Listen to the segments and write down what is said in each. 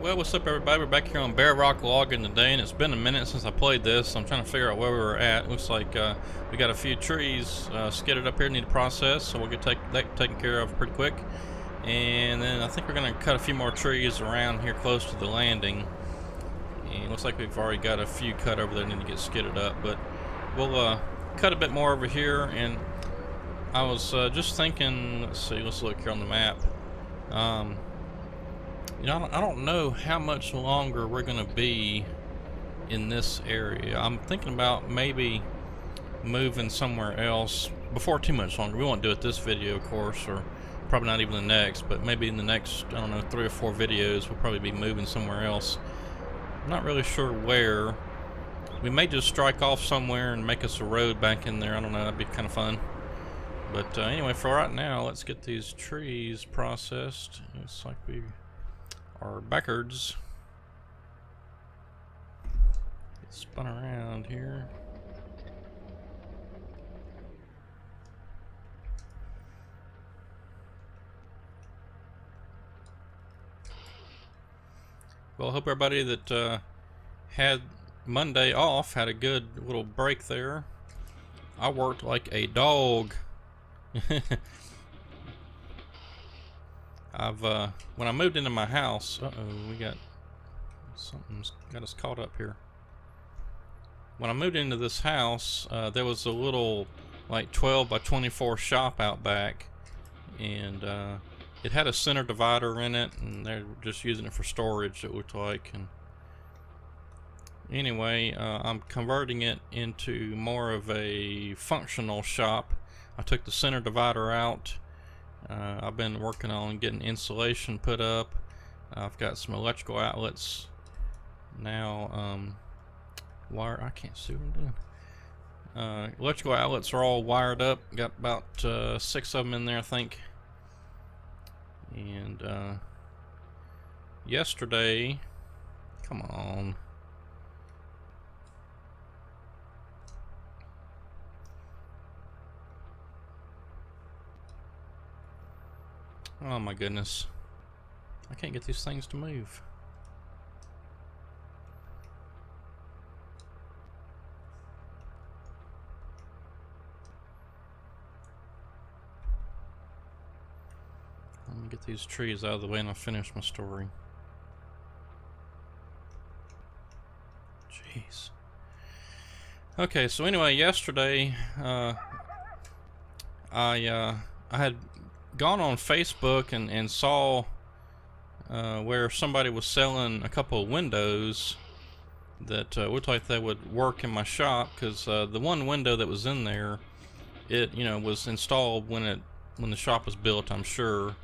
Well, what's up, everybody? We're back here on Bear Rock Logging today, and it's been a minute since I played this. So I'm trying to figure out where we were at. Looks like we got a few trees skidded up here, need to process, so we'll get that taken care of pretty quick. And then I think we're going to cut a few more trees around here close to the landing. And it looks like we've already got a few cut over there that need to get skidded up, but we'll cut a bit more over here. And I was just thinking, let's look here on the map. You know, I don't know how much longer we're going to be in this area. I'm thinking about maybe moving somewhere else before too much longer. We won't do it this video, of course, or probably not even the next, but maybe in the next, I don't know, 3 or 4 videos, we'll probably be moving somewhere else. I'm not really sure where. We may just strike off somewhere and make us a road back in there. I don't know, that'd be kind of fun. But anyway, for right now, let's get these trees processed. Looks like we are backwards. Get spun around here. Well, I hope everybody that had Monday off had a good little break there. I worked like a dog. When I moved into my house, we got something's got us caught up here. When I moved into this house, there was a little like 12 by 24 shop out back, and it had a center divider in it, and they're just using it for storage, it looked like. And anyway, I'm converting it into more of a functional shop. I took the center divider out. I've been working on getting insulation put up. I've got some electrical outlets now. Wire, I can't see what I'm doing. Electrical outlets are all wired up. Got about 6 of them in there, I think. And yesterday, come on. Oh my goodness. I can't get these things to move. Let me get these trees out of the way and I'll finish my story. Jeez. Okay, so anyway, yesterday I had gone on Facebook and saw where somebody was selling a couple of windows that looked like they would work in my shop, because the one window that was in there, it was installed when the shop was built, I'm sure,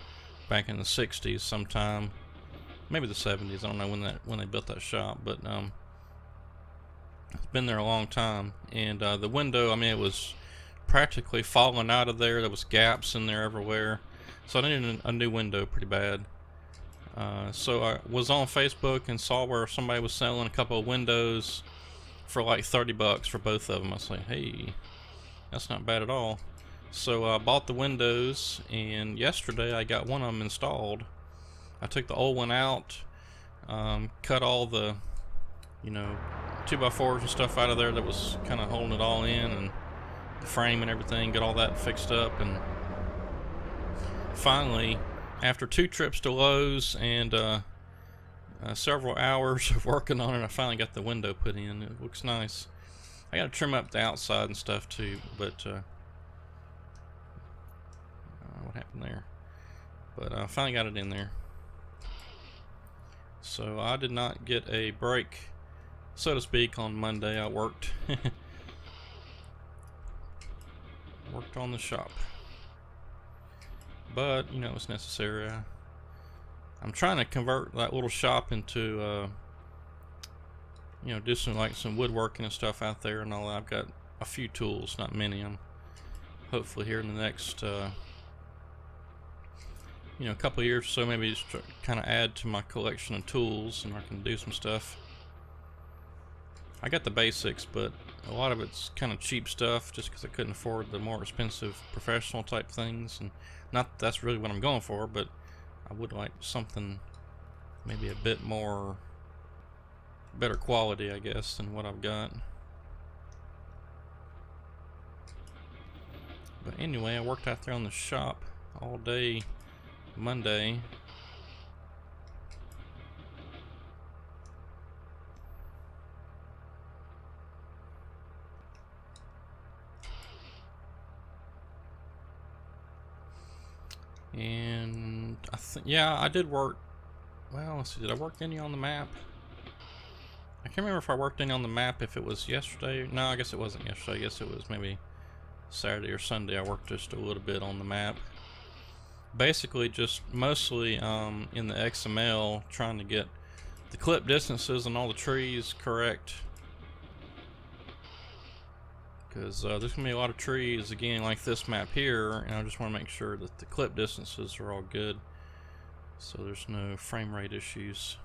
back in the 60s sometime, maybe the 70s. I don't know when they built that shop, but it's been there a long time. And the window, I mean, it was practically falling out of there. There was gaps in there everywhere, so I needed a new window pretty bad. So I was on Facebook and saw where somebody was selling a couple of windows for like 30 bucks for both of them. I was like, hey, that's not bad at all. So I bought the windows, and yesterday I got one of them installed. I took the old one out, cut all the 2x4s and stuff out of there that was kind of holding it all in, and the frame and everything, got all that fixed up. And finally, after 2 trips to Lowe's and several hours of working on it, I finally got the window put in. It looks nice. I gotta trim up the outside and stuff too, but what happened there? But I finally got it in there. So I did not get a break, so to speak, on Monday. I worked worked on the shop, but it's necessary. I'm trying to convert that little shop into do some woodworking and stuff out there and all that. I've got a few tools, not many. I'm hopefully here in the next couple of years or so, maybe just kind of add to my collection of tools, and I can do some stuff. I got the basics, but a lot of it's kind of cheap stuff just because I couldn't afford the more expensive professional type things. And not that that's really what I'm going for, but I would like something maybe a bit more better quality, I guess, than what I've got. But anyway, I worked out there on the shop all day Monday. And I think, yeah, I did work. Well, let's see, did I work any on the map? I can't remember if I worked any on the map, if it was yesterday. No, I guess it wasn't yesterday. I guess it was maybe Saturday or Sunday. I worked just a little bit on the map. Basically, just mostly in the XML, trying to get the clip distances on all the trees correct. Because there's going to be a lot of trees, again, like this map here, and I just want to make sure that the clip distances are all good, so there's no frame rate issues.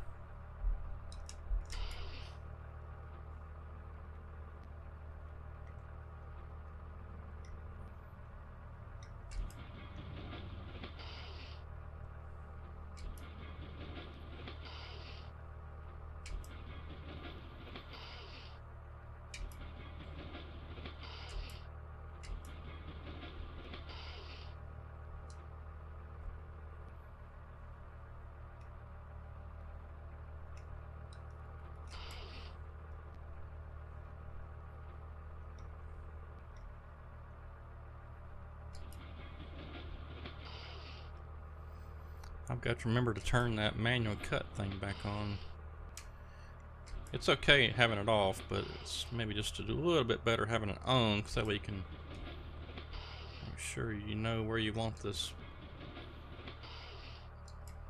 I've got to remember to turn that manual cut thing back on. It's okay having it off, but it's maybe just to do a little bit better having it on, so that way you can make sure you know where you want the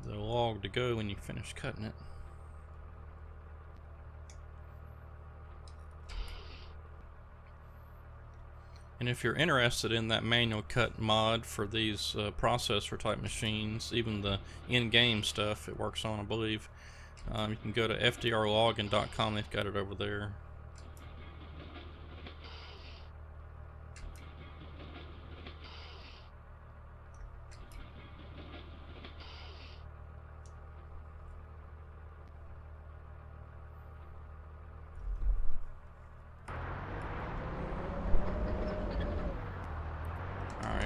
log to go when you finish cutting it. And if you're interested in that manual cut mod for these processor type machines, even the in-game stuff it works on, I believe, you can go to fdrlogin.com. They've got it over there.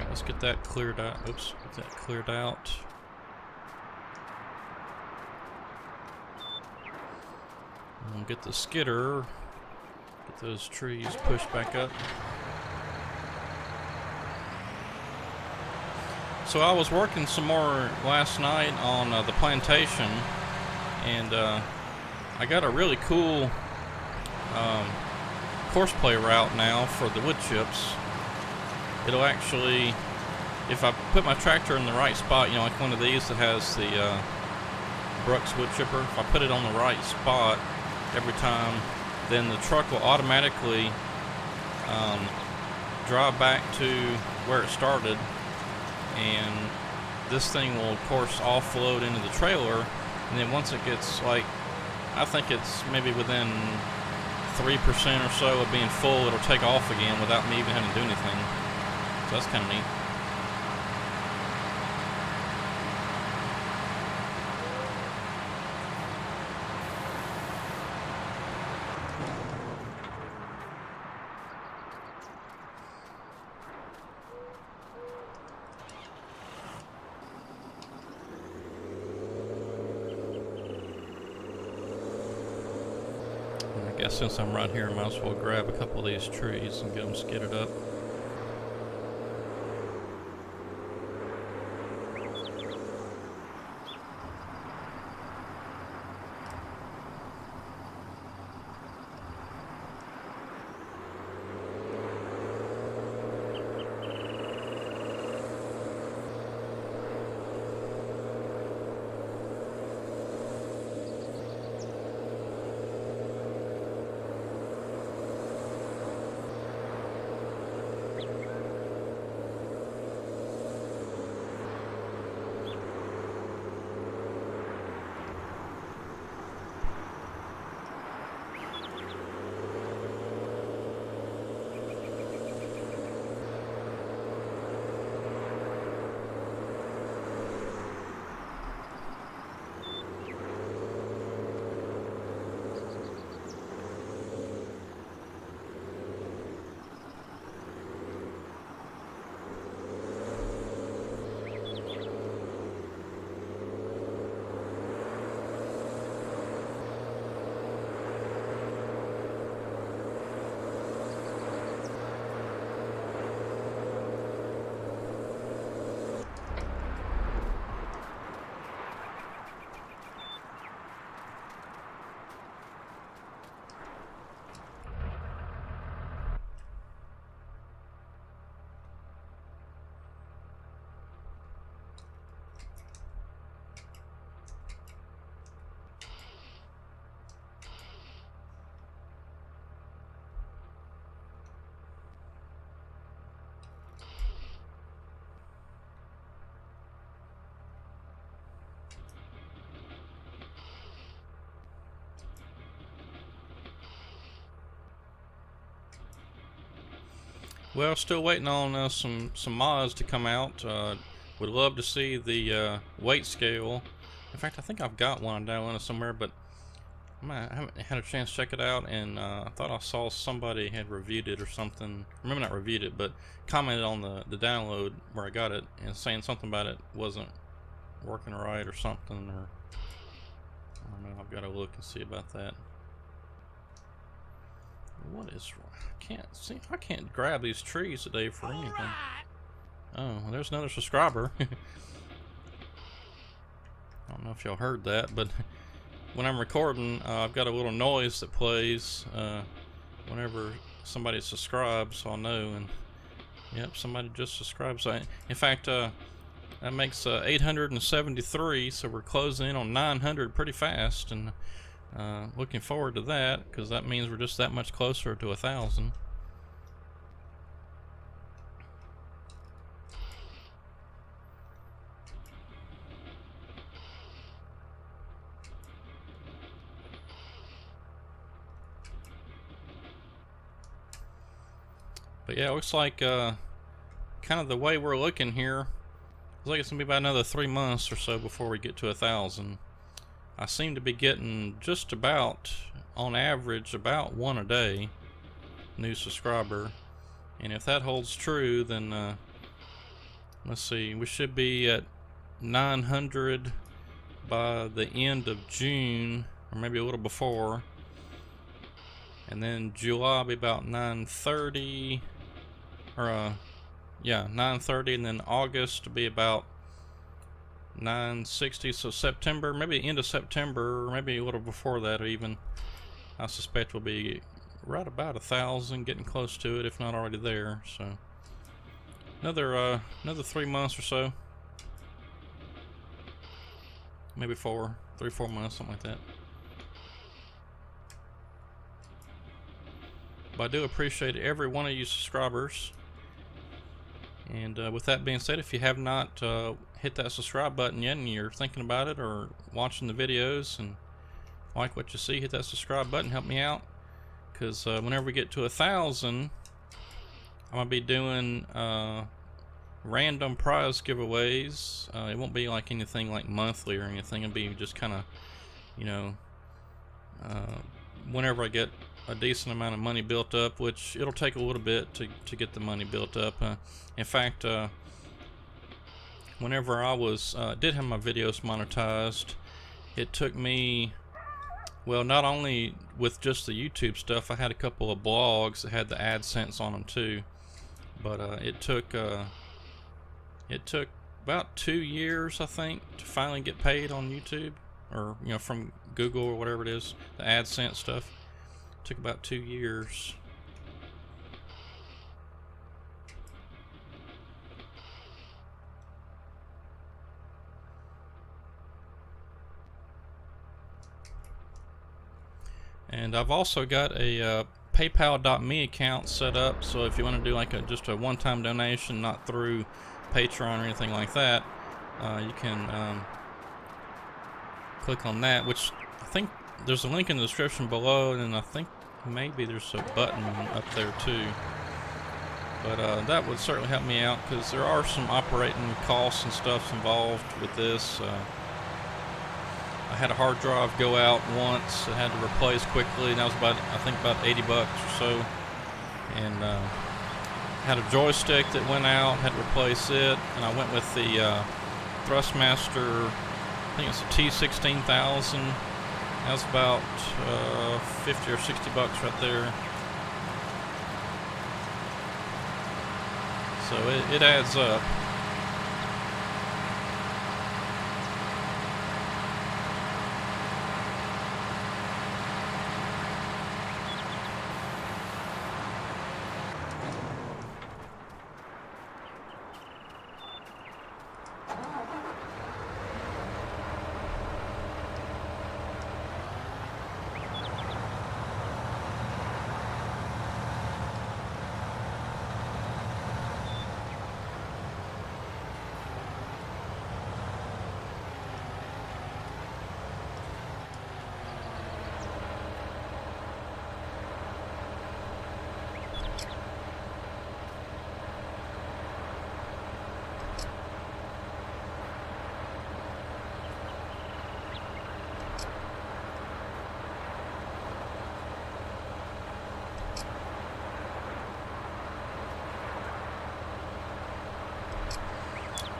Let's get that cleared out. Oops, get that cleared out. And we'll get the skidder, get those trees pushed back up. So I was working some more last night on the plantation, and I got a really cool courseplay route now for the wood chips. It'll actually, if I put my tractor in the right spot, you know, like one of these that has the Brooks wood chipper, if I put it on the right spot every time, then the truck will automatically drive back to where it started, and this thing will, of course, offload into the trailer, and then once it gets, like, I think it's maybe within 3% or so of being full, it'll take off again without me even having to do anything. So that's kind of neat. And I guess since I'm right here, I might as well grab a couple of these trees and get them skidded up. Well, still waiting on some mods to come out. Would love to see the weight scale. In fact, I think I've got one downloaded somewhere, but I haven't had a chance to check it out. And I thought I saw somebody had reviewed it or something. Maybe not reviewed it, but commented on the download where I got it and saying something about it wasn't working right or something. Or I don't know. I've got to look and see about that. What is wrong? I can't see. I can't grab these trees today for anything. Oh, well, there's another subscriber. I don't know if y'all heard that, but when I'm recording, I've got a little noise that plays whenever somebody subscribes, so I'll know. And yep, somebody just subscribed. So in fact, that makes 873, so we're closing in on 900 pretty fast, and looking forward to that, because that means we're just that much closer to 1,000. But yeah, it looks like kind of the way we're looking here, looks like it's gonna be about another 3 months or so before we get to 1,000. I seem to be getting just about, on average, about one a day, new subscriber. And if that holds true, then let's see, we should be at 900 by the end of June, or maybe a little before. And then July will be about 930, or yeah, 930, and then August will be about 960. So September, maybe the end of September, or maybe a little before that even, I suspect we'll be right about 1,000, getting close to it, if not already there. So another 3 months or so, maybe 3 or 4 months, something like that. But I do appreciate every one of you subscribers. And with that being said, if you have not hit that subscribe button yet and you're thinking about it or watching the videos and like what you see, hit that subscribe button, help me out, because whenever we get to 1,000, I'm gonna be doing random prize giveaways. It won't be like anything like monthly or anything. It'll be just kind of, you know, whenever I get a decent amount of money built up, which it'll take a little bit to get the money built up. In fact, whenever I was did have my videos monetized, it took me, well, not only with just the YouTube stuff, I had a couple of blogs that had the AdSense on them too, but it took about 2 years, I think, to finally get paid on YouTube, or you know, from Google or whatever it is, the AdSense stuff. Took about 2 years. And I've also got a PayPal.me account set up, so if you want to do like just a one-time donation, not through Patreon or anything like that, you can click on that, which I think there's a link in the description below, and I think maybe there's a button up there too. But that would certainly help me out, because there are some operating costs and stuff involved with this. I had a hard drive go out once, I had to replace quickly, and that was about, I think, about 80 bucks or so. And had a joystick that went out, had to replace it, and I went with the Thrustmaster, I think it's a T16000. That's about 50 or 60 bucks right there. So it adds up.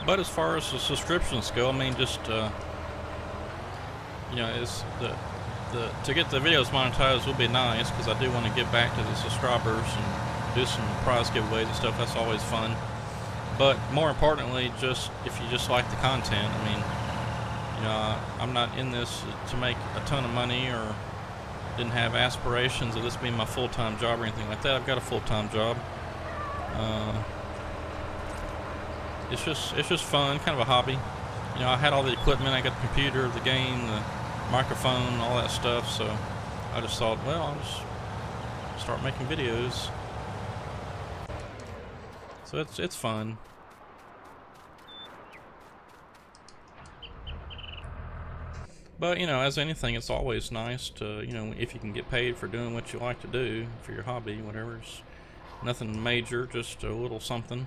But as far as the subscriptions go, I mean, just you know, it's the to get the videos monetized will be nice, because I do want to give back to the subscribers and do some prize giveaways and stuff. That's always fun. But more importantly, just if you just like the content, I mean, you know, I'm not in this to make a ton of money, or didn't have aspirations of this being my full-time job or anything like that. I've got a full-time job. It's just fun, kind of a hobby. You know, I had all the equipment. I got the computer, the game, the microphone, all that stuff. So I just thought, well, I'll just start making videos. So it's fun. But, you know, as anything, it's always nice to, you know, if you can get paid for doing what you like to do, for your hobby, whatever. It's nothing major, just a little something.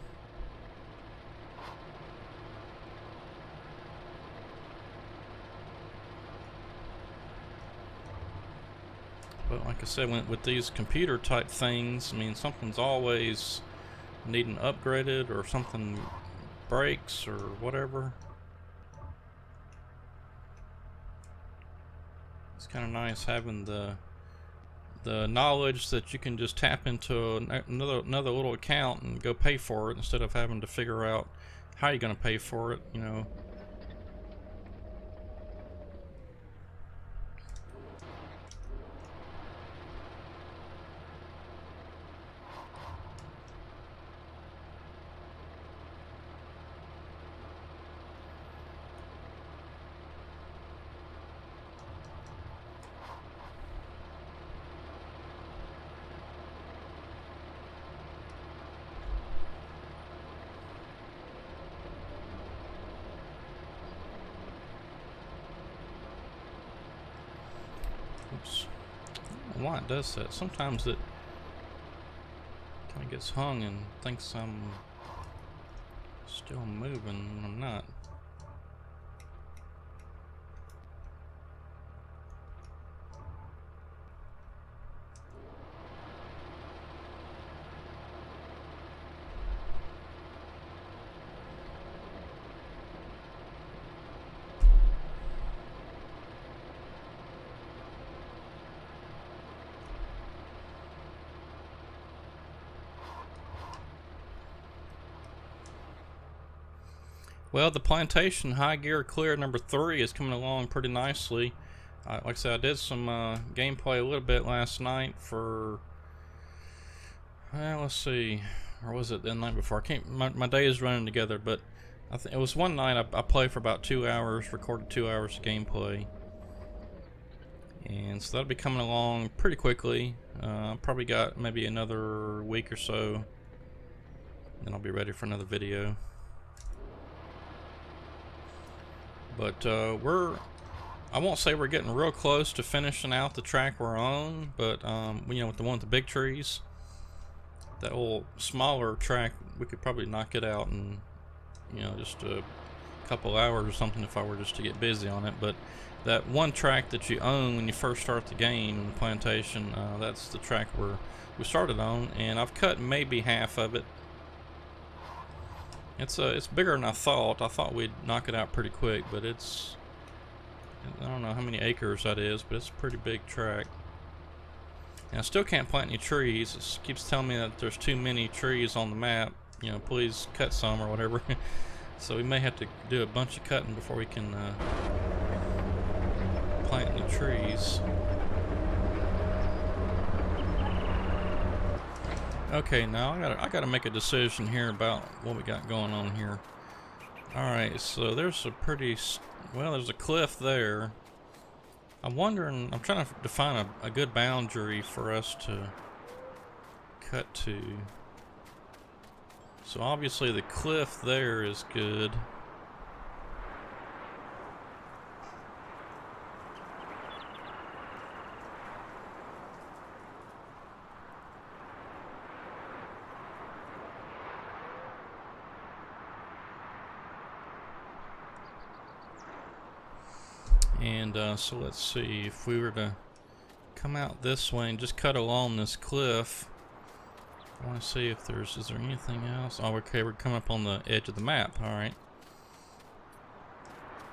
But like I said, with these computer type things, I mean, something's always needing upgraded, or something breaks or whatever. It's kind of nice having the knowledge that you can just tap into another little account and go pay for it, instead of having to figure out how you're going to pay for it, you know. Oops. I don't know why it does that. Sometimes it kind of gets hung and thinks I'm still moving when I'm not. Well, the Plantation High Gear Clear number 3 is coming along pretty nicely. Like I said, I did some gameplay a little bit last night for, let's see, or was it the night before? I can't. My day is running together, but I think it was one night I played for about 2 hours, recorded 2 hours of gameplay, and so that'll be coming along pretty quickly. Probably got maybe another week or so, then I'll be ready for another video. But I won't say we're getting real close to finishing out the track we're on, but you know, with the one with the big trees, that old smaller track, we could probably knock it out in, you know, just a couple hours or something if I were just to get busy on it. But that one track that you own when you first start the game, the Plantation, that's the track we started on, and I've cut maybe half of it. It's bigger than I thought. I thought we'd knock it out pretty quick, but it's, I don't know how many acres that is, but it's a pretty big track. And I still can't plant any trees. It keeps telling me that there's too many trees on the map. You know, please cut some or whatever. So we may have to do a bunch of cutting before we can plant any trees. Okay, now I gotta make a decision here about what we got going on here. Alright, so there's a pretty, well, there's a cliff there. I'm wondering, I'm trying to define a good boundary for us to cut to. So obviously the cliff there is good. And so let's see, if we were to come out this way and just cut along this cliff, I want to see if is there anything else? Oh, okay, we're coming up on the edge of the map. Alright.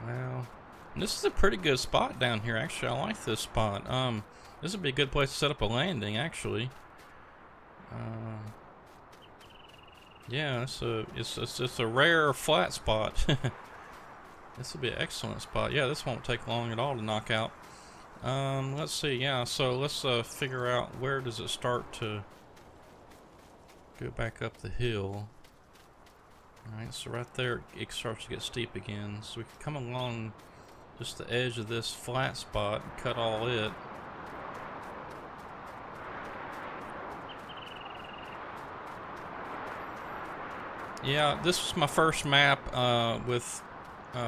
Well, this is a pretty good spot down here. Actually, I like this spot. This would be a good place to set up a landing, actually. Yeah, it's a rare flat spot. This would be an excellent spot. Yeah, this won't take long at all to knock out. Let's see. Yeah, so let's figure out where does it start to go back up the hill. Alright, so right there it starts to get steep again. So we can come along just the edge of this flat spot and cut all it. Yeah, this was my first map with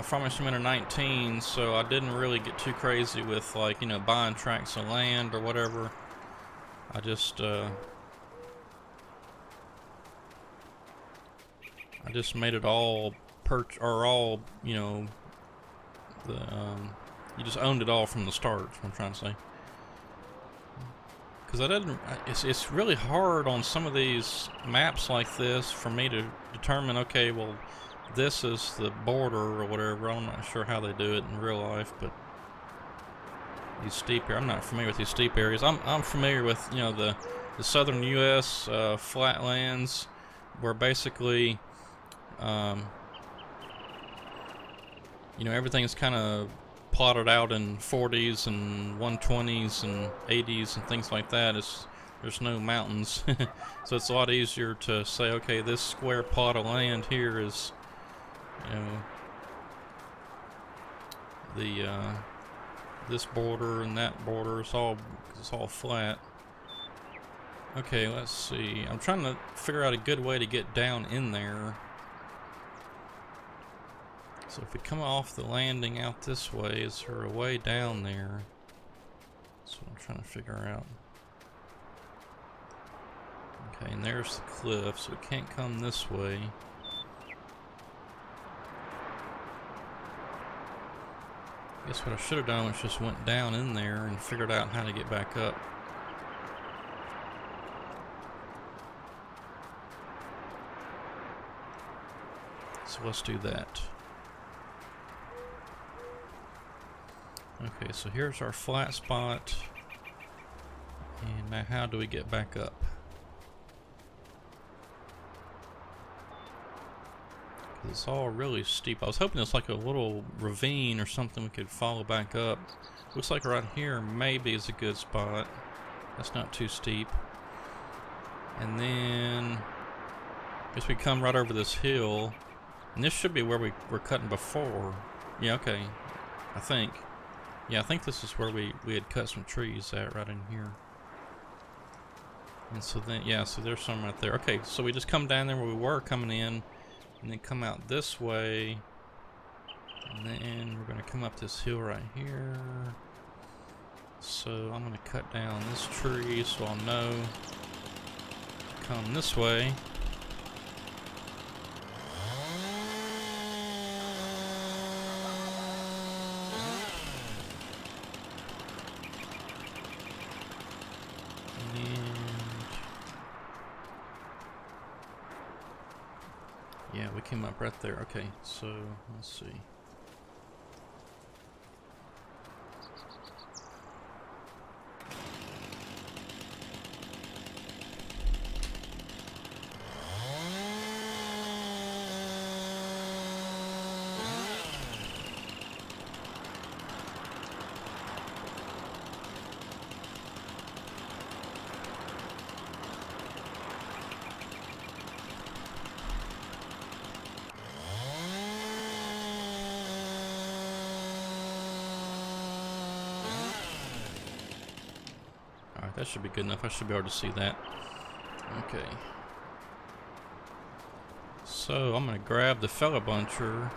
Farming Simulator 19, so I didn't really get too crazy with, like, you know, buying tracts of land or whatever. I just made it all all, you know, you just owned it all from the start, is what I'm trying to say. Because I didn't, it's really hard on some of these maps like this for me to determine, okay, well, this is the border or whatever. I'm not sure how they do it in real life, but these steep areas, I'm not familiar with these steep areas. I'm familiar with, you know, the southern U.S. Flatlands, where basically, you know, everything's kind of plotted out in 40s and 120s and 80s and things like that. There's no mountains, so it's a lot easier to say, okay, this square plot of land here is, you know, the this border and that border. It's all flat. Okay, let's see. I'm trying to figure out a good way to get down in there. So if we come off the landing out this way, is there a way down there? That's what I'm trying to figure out. Okay, and there's the cliff, so we can't come this way. I guess what I should have done was just went down in there and figured out how to get back up. So let's do that. Okay, so here's our flat spot. And now how do we get back up? It's all really steep. I was hoping it's like a little ravine or something we could follow back up. Looks like right here maybe is a good spot. That's not too steep. And then I guess we come right over this hill. And this should be where we were cutting before. Yeah, okay. I think. Yeah, I think this is where we had cut some trees at, right in here. And so then, yeah, so there's some right there. Okay, so we just come down there where we were coming in, and then come out this way. And then we're going to come up this hill right here. So I'm going to cut down this tree so I'll know to come this way. Yeah, we came up right there. Okay, so let's see. That should be good enough. I should be able to see that. Okay. So I'm going to grab the fella buncher.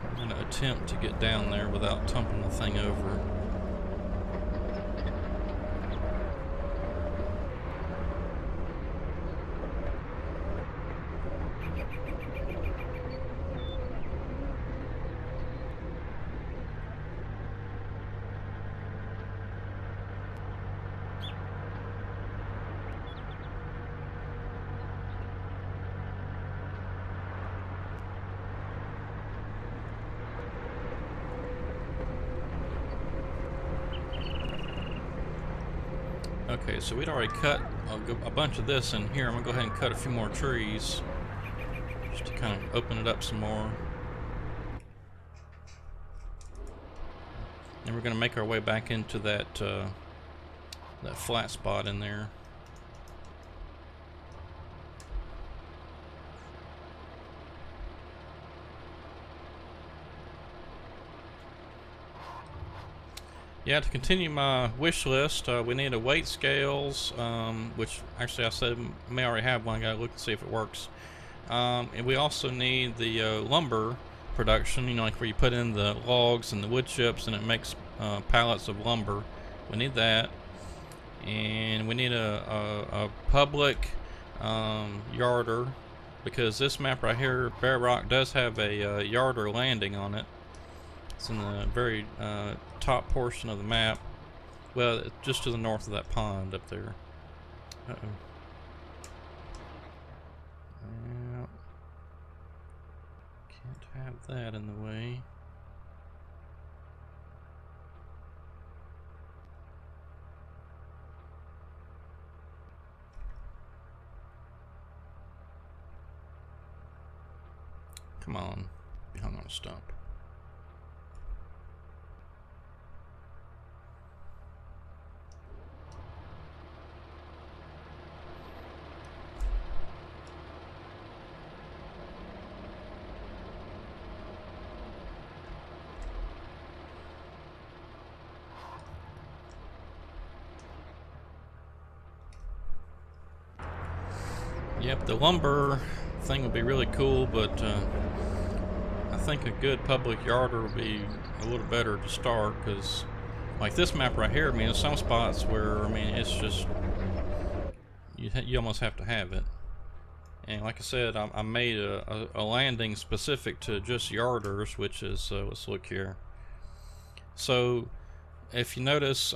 I'm going to attempt to get down there without tumbling the thing over. Okay, so we'd already cut a bunch of this in here. I'm gonna go ahead and cut a few more trees just to kind of open it up some more. And we're gonna make our way back into that that flat spot in there. Yeah, to continue my wish list, we need a weight scales, which actually I said I may already have one. I gotta look and see if it works. And we also need the lumber production, you know, like where you put in the logs and the wood chips and it makes pallets of lumber. We need that. And we need a public yarder, because this map right here, Bear Rock, does have a yarder landing on it. It's in the very top portion of the map. Well, just to the north of that pond up there. Uh-oh. Yep. Can't have that in the way. Come on. Be hung on a stump. Yep, the lumber thing would be really cool, but I think a good public yarder would be a little better to start, because like this map right here, I mean, there's some spots where, I mean, it's just, you almost have to have it. And like I said, I made a landing specific to just yarders, which is, let's look here. So if you notice,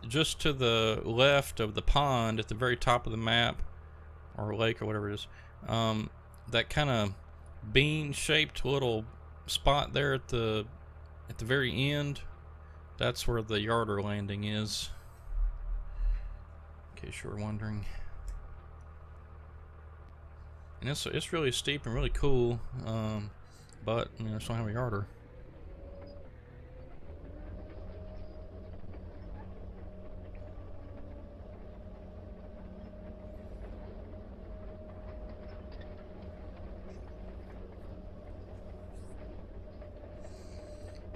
just to the left of the pond at the very top of the map, or lake or whatever it is, that kind of bean shaped little spot there at the very end, that's where the yarder landing is, in case you were wondering. And it's really steep and really cool, but you know, it's don't have a yarder.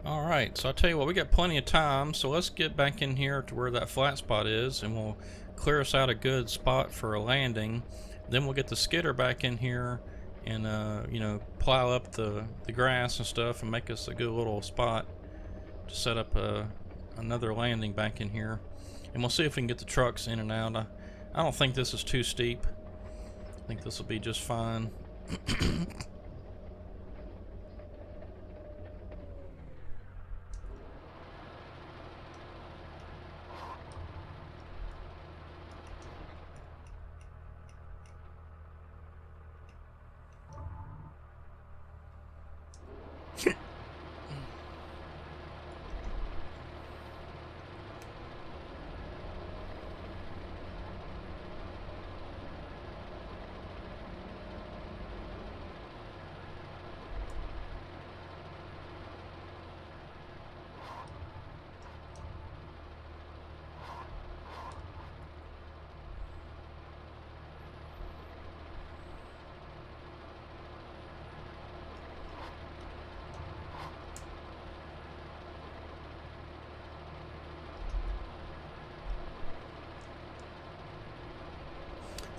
Alright, so I'll tell you what, we got plenty of time, so let's get back in here to where that flat spot is, and we'll clear us out a good spot for a landing. Then we'll get the skidder back in here and you know, plow up the grass and stuff and make us a good little spot to set up another landing back in here. And we'll see if we can get the trucks in and out. I don't think this is too steep. I think this will be just fine.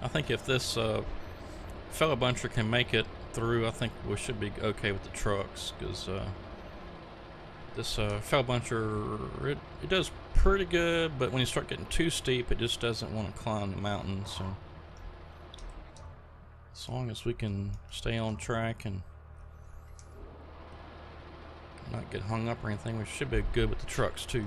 I think if this fellow buncher can make it through, I think we should be okay with the trucks, because this fellow buncher, it does pretty good, but when you start getting too steep, it just doesn't want to climb the mountain. So as long as we can stay on track and not get hung up or anything, we should be good with the trucks too.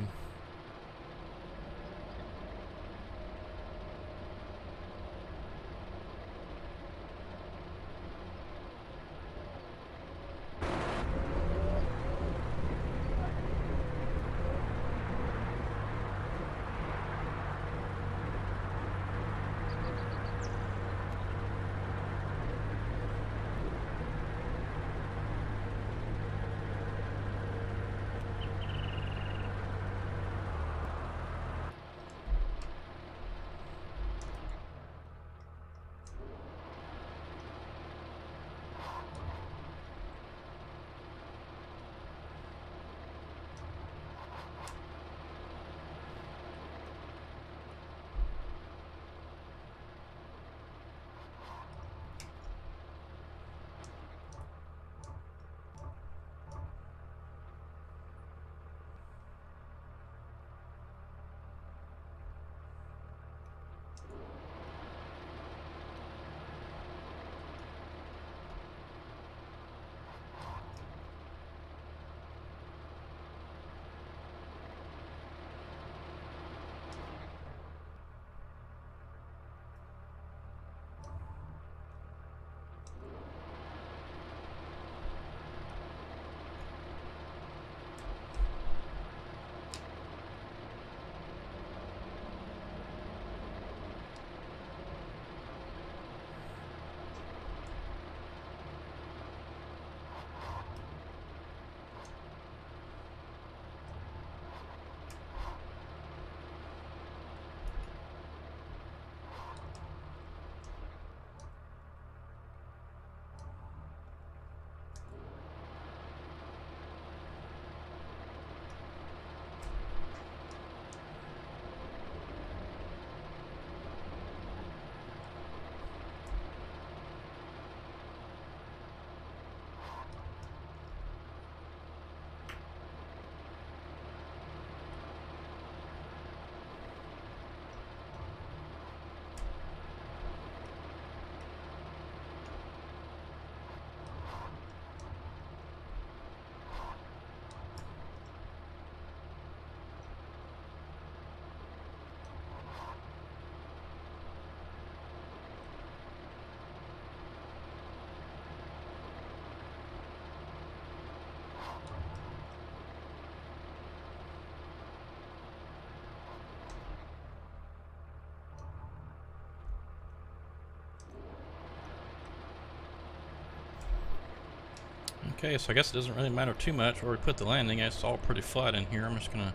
Okay, so I guess it doesn't really matter too much where we put the landing. It's all pretty flat in here. I'm just gonna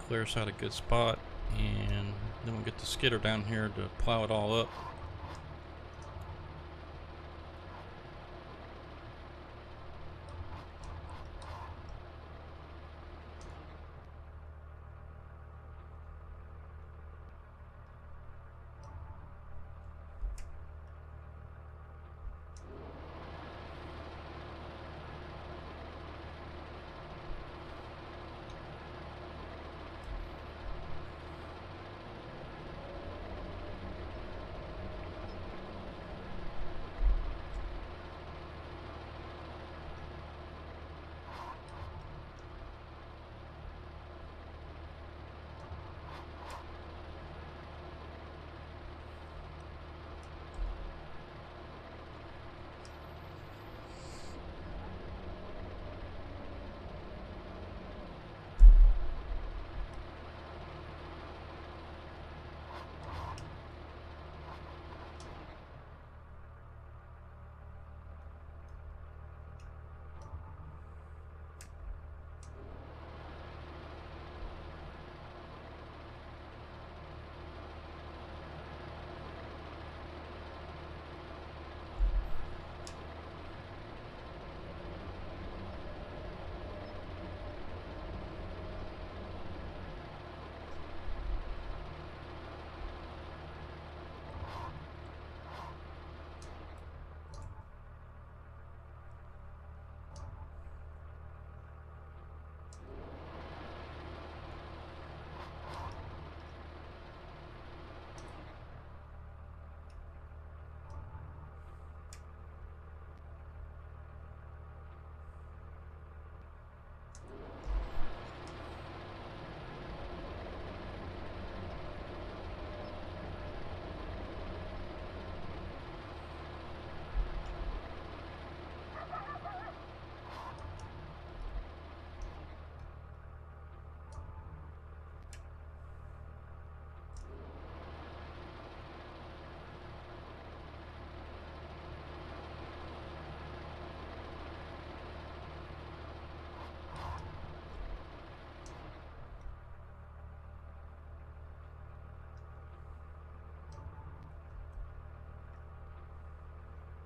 clear us out a good spot, and then we'll get the skidder down here to plow it all up.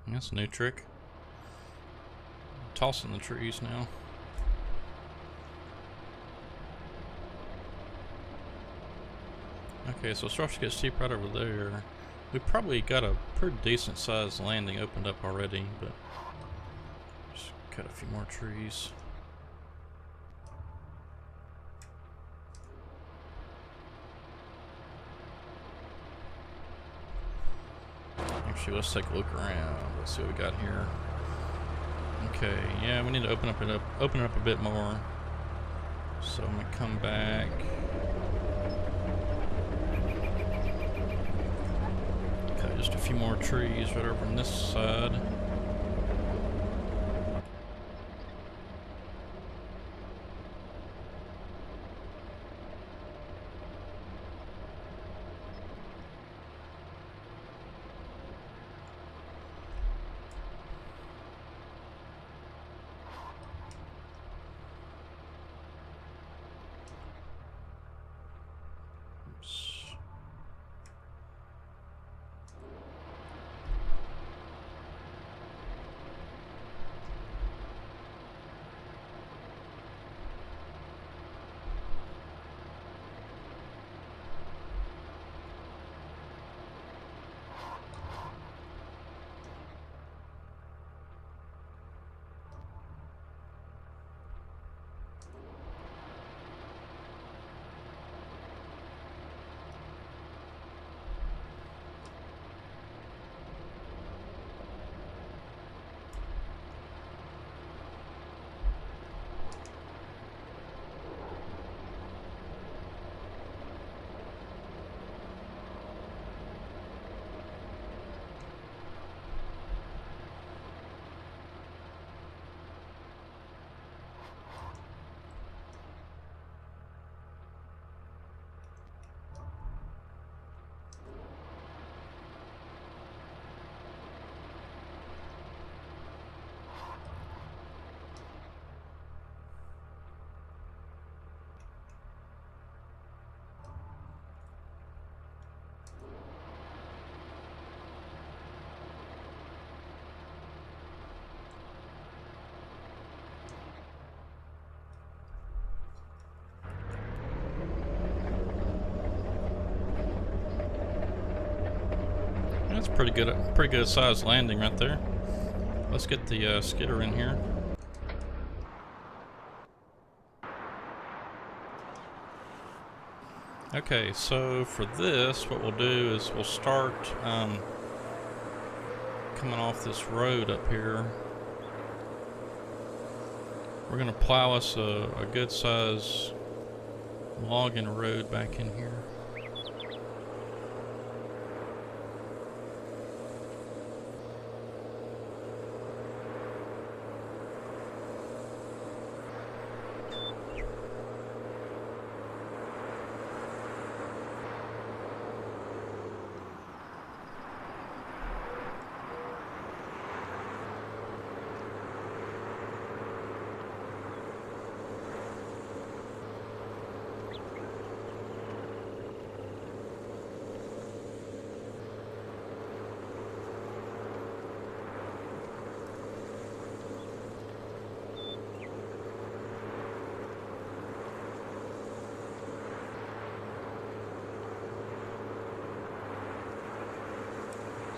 That's a new trick. Tossing the trees now. Okay, so it starts to get steep right over there. We probably got a pretty decent sized landing opened up already, but just cut a few more trees. Actually, let's take a look around. Let's see what we got here. Okay, yeah, we need to open it up a bit more. So I'm gonna come back. Cut just a few more trees right over on this side. pretty good sized landing right there. Let's get the skidder in here. Okay, so for this, what we'll do is we'll start coming off this road up here. We're gonna plow us a good size logging road back in here.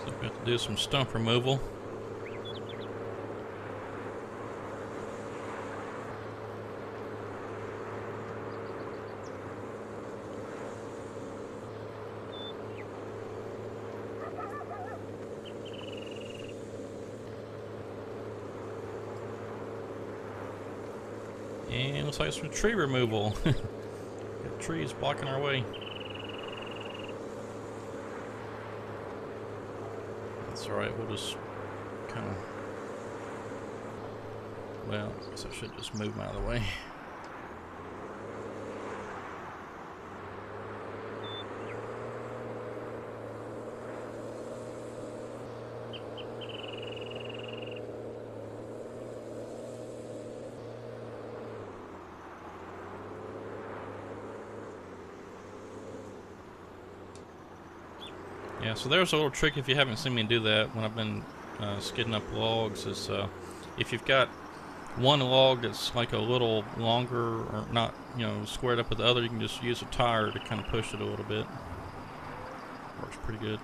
So we have to do some stump removal. And looks like some tree removal. Got trees blocking our way. That's alright, we'll just kind of... Well, I guess I should just move them out of the way. Yeah, so there's a little trick if you haven't seen me do that when I've been skidding up logs is if you've got one log that's like a little longer or not, you know, squared up with the other, you can just use a tire to kind of push it a little bit. Works pretty good.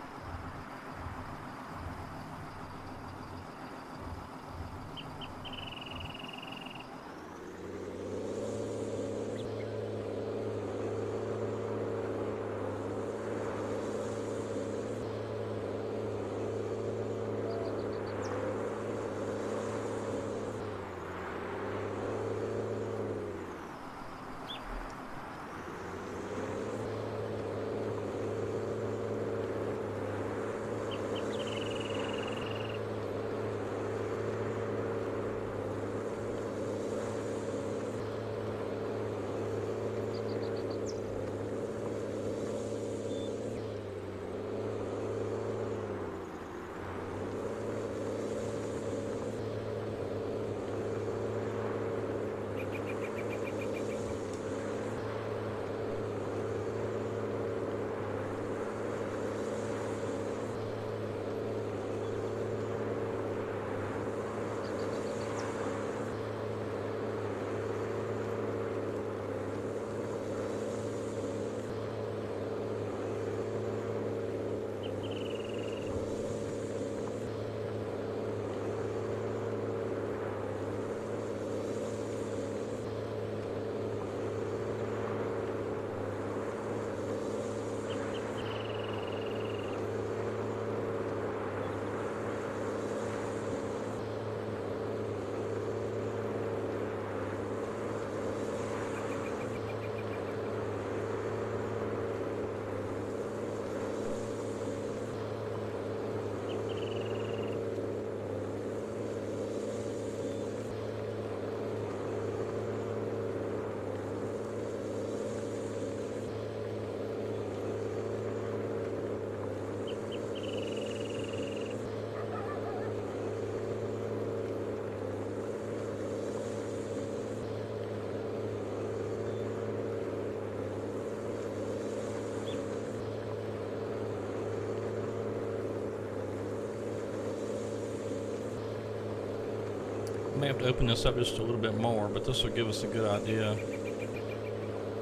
May have to open this up just a little bit more, but this will give us a good idea.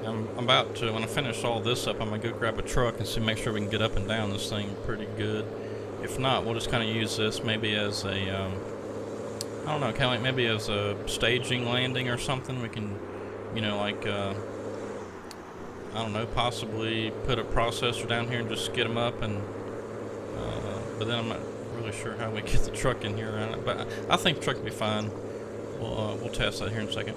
I'm about to, when I finish all this up, I'm gonna go grab a truck and see, make sure we can get up and down this thing pretty good. If not, we'll just kind of use this maybe as a, I don't know, kind of like maybe as a staging landing or something. We can, you know, like, I don't know, possibly put a processor down here and just skid them up, and but then I'm not really sure how we get the truck in here. But I think the truck will be fine. We'll test that here in a second.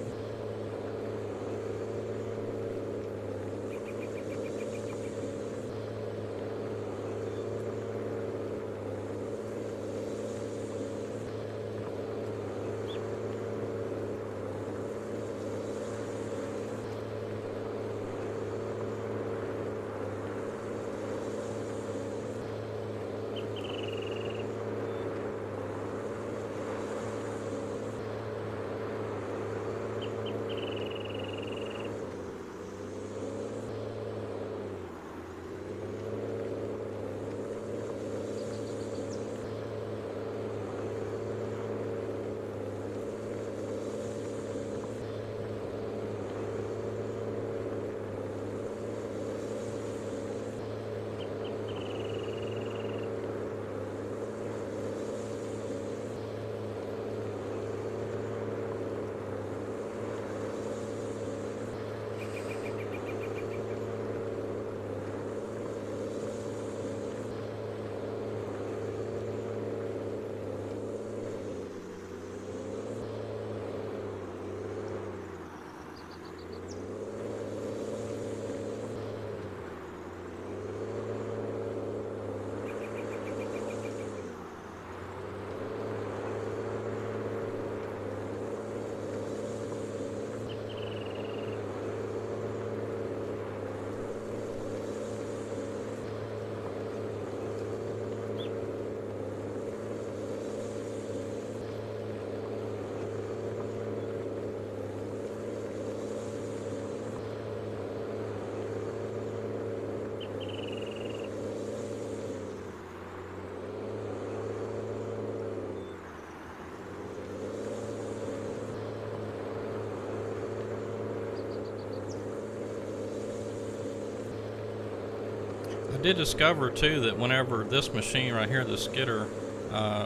I did discover too that whenever this machine right here, the skidder,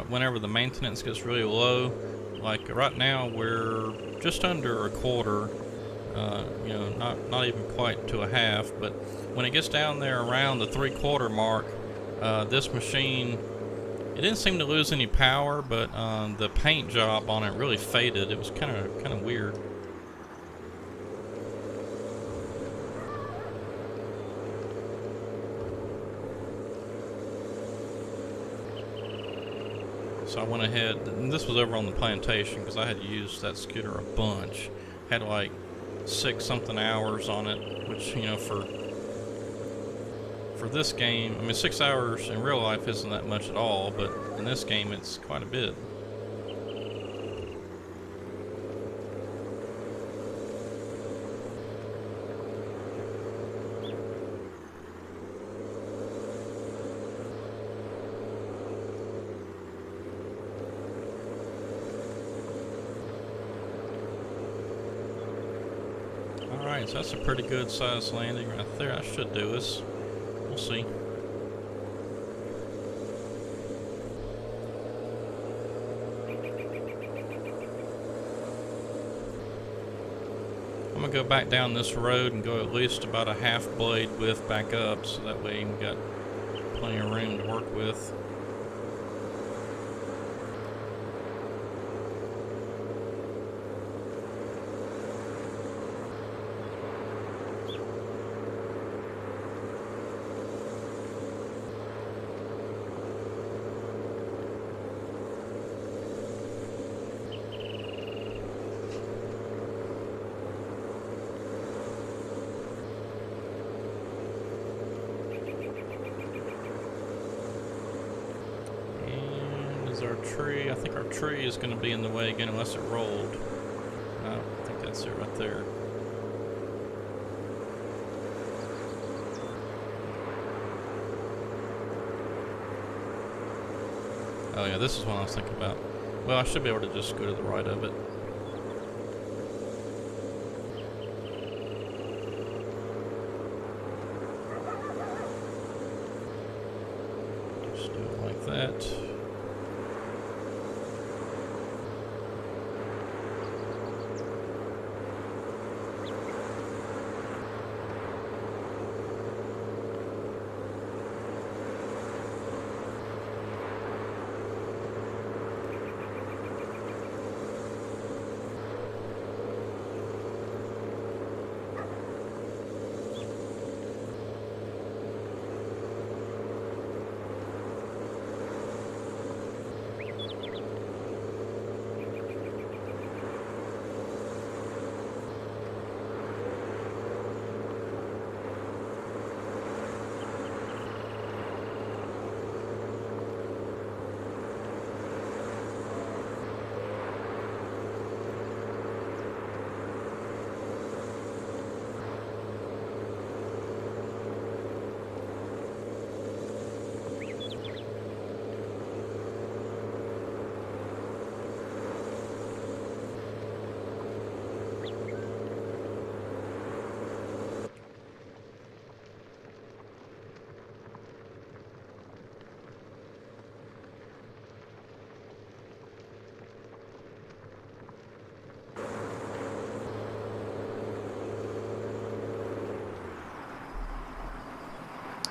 whenever the maintenance gets really low, like right now we're just under a quarter, you know, not even quite to a half, but when it gets down there around the 3/4 mark, this machine, it didn't seem to lose any power, but the paint job on it really faded. It was kind of weird. So I went ahead, and this was over on the plantation because I had used that skidder a bunch. Had like 6 something hours on it, which, you know, for this game, I mean 6 hours in real life isn't that much at all, but in this game it's quite a bit. Alright, so that's a pretty good sized landing right there. I should do this. We'll see. I'm gonna go back down this road and go at least about a half blade width back up, so that way we got plenty of room to work with. Our tree, I think our tree is going to be in the way again unless it rolled. No, I think that's it right there. Oh yeah, this is what I was thinking about. Well, I should be able to just go to the right of it. Just do it like that.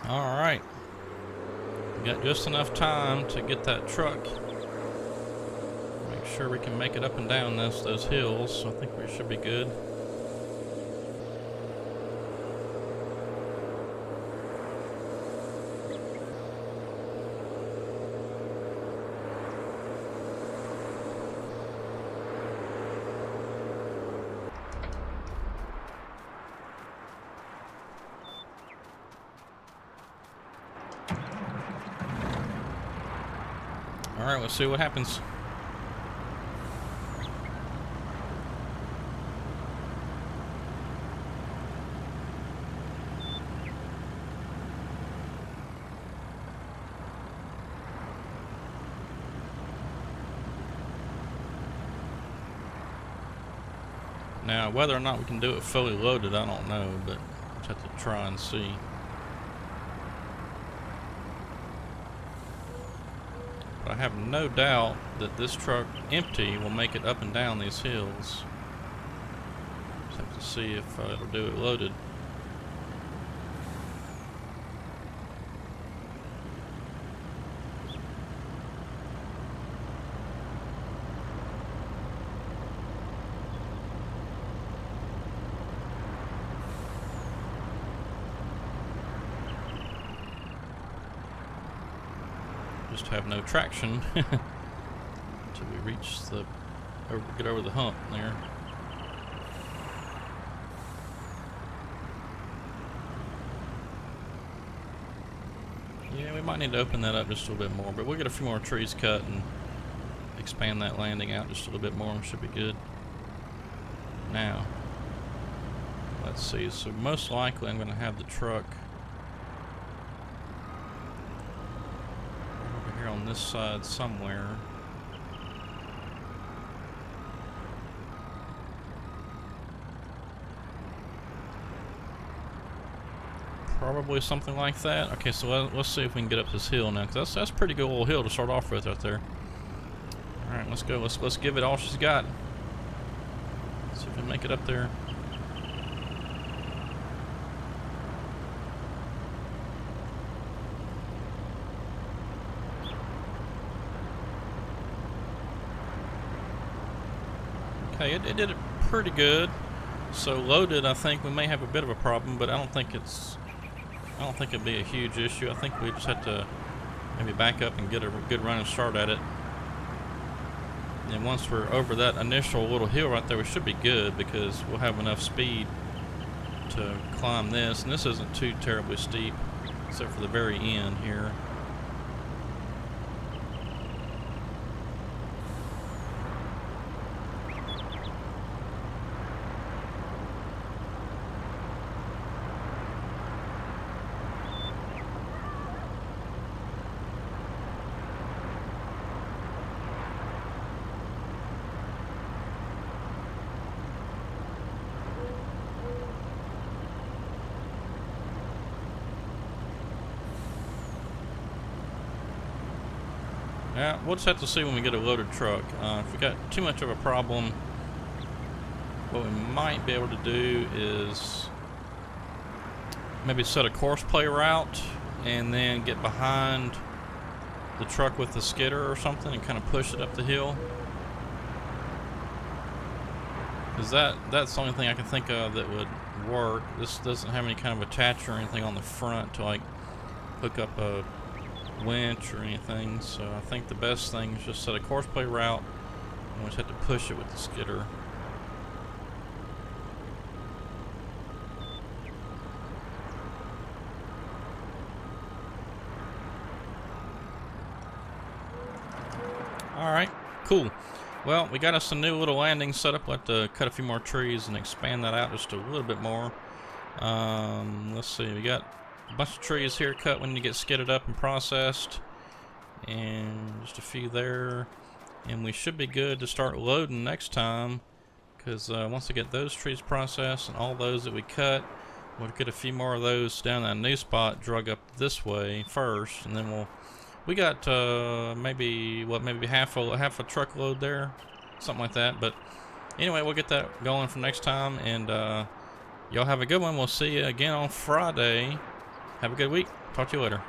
Alright. We got just enough time to get that truck. Make sure we can make it up and down those hills. So I think we should be good. Alright, let's see what happens. Now, whether or not we can do it fully loaded, I don't know, but we'll just have to try and see. I have no doubt that this truck empty will make it up and down these hills. Just have to see if it'll do it loaded. Just have no traction until we reach the get over the hump there. Yeah, we might need to open that up just a little bit more, but we'll get a few more trees cut and expand that landing out just a little bit more and should be good. Now, let's see. So most likely I'm going to have the truck on this side somewhere. Probably something like that. Okay, so let's see if we can get up this hill now, because that's a pretty good old hill to start off with right there. All right, let's go. Let's give it all she's got. See if we can make it up there. Okay, it did it pretty good. So loaded, I think we may have a bit of a problem, but I don't think it'd be a huge issue. I think we just have to maybe back up and get a good running start at it. And once we're over that initial little hill right there, we should be good because we'll have enough speed to climb this. And this isn't too terribly steep, except for the very end here. Yeah, we'll just have to see when we get a loaded truck. If we got too much of a problem, what we might be able to do is maybe set a course play route and then get behind the truck with the skidder or something and kind of push it up the hill. Because that's the only thing I can think of that would work. This doesn't have any kind of attach or anything on the front to like hook up a winch or anything, so I think the best thing is just set a course play route and we just have to push it with the skidder. Alright, cool. Well, we got us a new little landing setup. We'll have to cut a few more trees and expand that out just a little bit more. Let's see, we got a bunch of trees here cut when you get skidded up and processed, and just a few there, and we should be good to start loading next time, because once we get those trees processed and all those that we cut, we'll get a few more of those down that new spot drug up this way first, and then we got maybe half a truckload there, something like that. But anyway, we'll get that going for next time, and y'all have a good one. We'll see you again on Friday. Have a good week. Talk to you later.